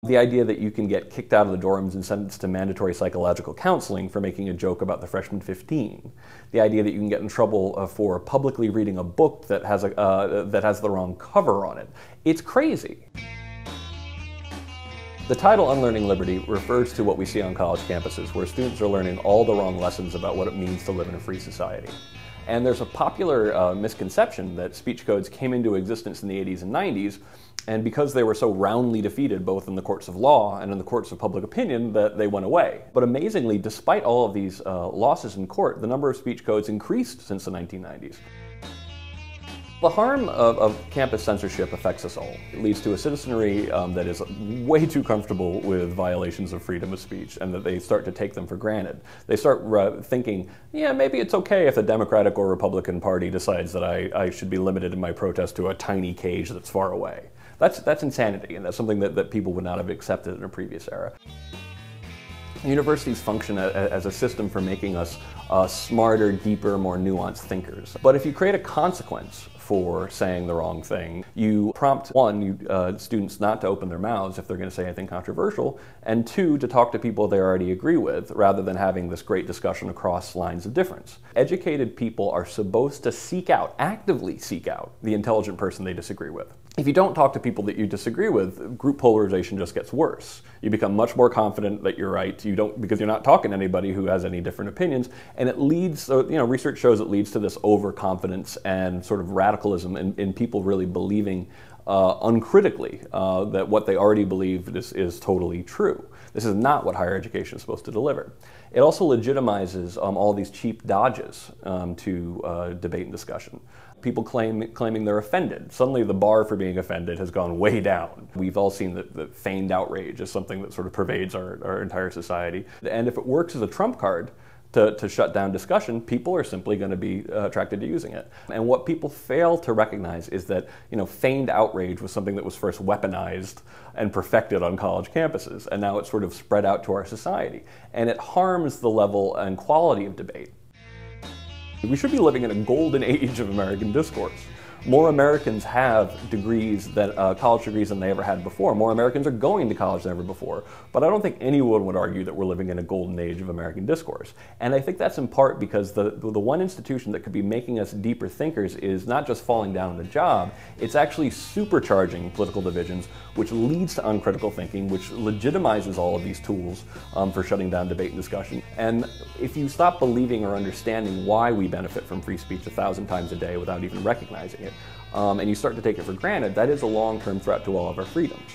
The idea that you can get kicked out of the dorms and sentenced to mandatory psychological counseling for making a joke about the freshman 15. The idea that you can get in trouble for publicly reading a book that has the wrong cover on it. It's crazy. The title Unlearning Liberty refers to what we see on college campuses, where students are learning all the wrong lessons about what it means to live in a free society. And there's a popular misconception that speech codes came into existence in the 80s and 90s, and because they were so roundly defeated both in the courts of law and in the courts of public opinion, that they went away. But amazingly, despite all of these losses in court, the number of speech codes increased since the 1990s. The harm of campus censorship affects us all. It leads to a citizenry that is way too comfortable with violations of freedom of speech, and that they start to take them for granted. They start thinking, yeah, maybe it's okay if the Democratic or Republican Party decides that I should be limited in my protest to a tiny cage that's far away. That's insanity, and that's something that people would not have accepted in a previous era. Universities function as a system for making us smarter, deeper, more nuanced thinkers. But if you create a consequence for saying the wrong thing, you prompt, one, students not to open their mouths if they're going to say anything controversial, and two, to talk to people they already agree with, rather than having this great discussion across lines of difference. Educated people are supposed to seek out, actively seek out, the intelligent person they disagree with. If you don't talk to people that you disagree with, group polarization just gets worse. You become much more confident that you're right. Because you're not talking to anybody who has any different opinions, and it leads, research shows it leads to this overconfidence and sort of radicalism in people really believing uncritically that what they already believe is totally true. This is not what higher education is supposed to deliver. It also legitimizes all these cheap dodges to debate and discussion. People claiming they're offended. Suddenly the bar for being offended has gone way down. We've all seen that feigned outrage is something that sort of pervades our entire society. And if it works as a trump card to shut down discussion, people are simply going to be attracted to using it. And what people fail to recognize is that feigned outrage was something that was first weaponized and perfected on college campuses, and now it's sort of spread out to our society. And it harms the level and quality of debate. We should be living in a golden age of American discourse. More Americans have degrees, college degrees, than they ever had before. More Americans are going to college than ever before. But I don't think anyone would argue that we're living in a golden age of American discourse. And I think that's in part because the one institution that could be making us deeper thinkers is not just falling down on the job, it's actually supercharging political divisions, which leads to uncritical thinking, which legitimizes all of these tools for shutting down debate and discussion. And if you stop believing or understanding why we benefit from free speech 1,000 times a day without even recognizing it, and you start to take it for granted, that is a long-term threat to all of our freedoms.